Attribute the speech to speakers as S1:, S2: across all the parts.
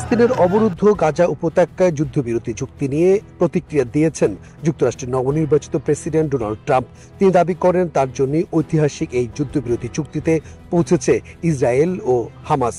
S1: ফিলিস্তিনের অবরুদ্ধ গাজা উপত্যকায় যুদ্ধবিরতি চুক্তি নিয়ে প্রতিক্রিয়া দিয়েছেন যুক্তরাষ্ট্রের নবনির্বাচিত প্রেসিডেন্ট ডোনাল্ড ট্রাম্প। তিনি দাবি করেন তার জন্য ঐতিহাসিক এই যুদ্ধবিরতি চুক্তিতে পৌঁছেছে ইসরায়েল ও হামাস।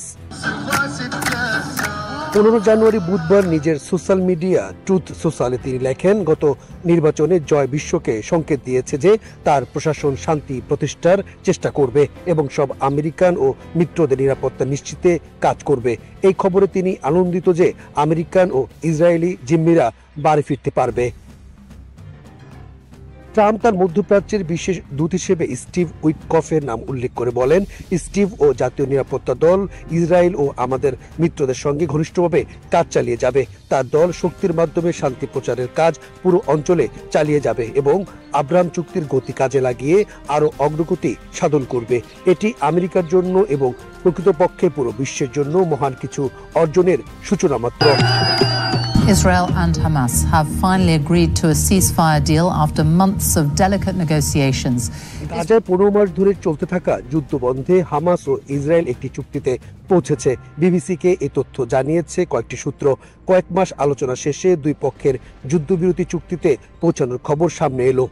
S1: 15 জানুয়ারি বুধবার নিজের সোশ্যাল মিডিয়া ট্রুথ সোশ্যালে তিনি লেখেন, গত নির্বাচনে জয় বিশ্বকে সংকেত দিয়েছে যে তার প্রশাসন শান্তি প্রতিষ্ঠার চেষ্টা করবে এবং সব আমেরিকান ও মিত্রদের নিরাপত্তা নিশ্চিতে কাজ করবে। এই খবরে তিনি আনন্দিত যে আমেরিকান ও ইসরায়েলি জিম্মিরা বাড়ি ফিরতে পারবে। ট্রাম্প তার মধ্যপ্রাচ্যের বিশেষ দূত হিসেবে স্টিভ উইটকফের নাম উল্লেখ করে বলেন, স্টিভ ও জাতীয় নিরাপত্তা দল ইসরায়েল ও আমাদের মিত্রদের সঙ্গে ঘনিষ্ঠভাবে কাজ চালিয়ে যাবে। তার দল শক্তির মাধ্যমে শান্তি প্রচারের কাজ পুরো অঞ্চলে চালিয়ে যাবে এবং আব্রাহাম চুক্তির গতি কাজে লাগিয়ে আরও অগ্রগতি সাধন করবে। এটি আমেরিকার জন্য এবং প্রকৃতপক্ষে পুরো বিশ্বের জন্য মহান কিছু অর্জনের সূচনা মাত্র।
S2: Israel and Hamas have finally agreed to a ceasefire deal after months of delicate negotiations.
S1: গাজায় 15 মাস ধরে চলতে থাকা যুদ্ধবন্ধে হামাস ও ইসরায়েল একটি চুক্তিতে পৌঁছেছে। বিবিসিকে এই তথ্য জানিয়েছে কয়েকটি সূত্র। কয়েক মাস আলোচনা শেষে দুই পক্ষের যুদ্ধবিরতি চুক্তিতে পৌঁছানোর খবর সামনে এলো।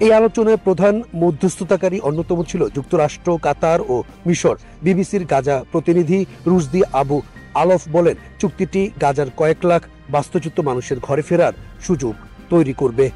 S1: এই আলোচনায় প্রধান মধ্যস্থতাকারী অন্যতম ছিল যুক্তরাষ্ট্র, কাতার ও মিশর। বিবিসির গাজা প্রতিনিধি রুশদি আবু আলফ বলেন, চুক্তিটি গাজার কয়েক লাখ বাস্তুচ্যুত মানুষের ঘরে ফেরার সুযোগ তৈরি করবে।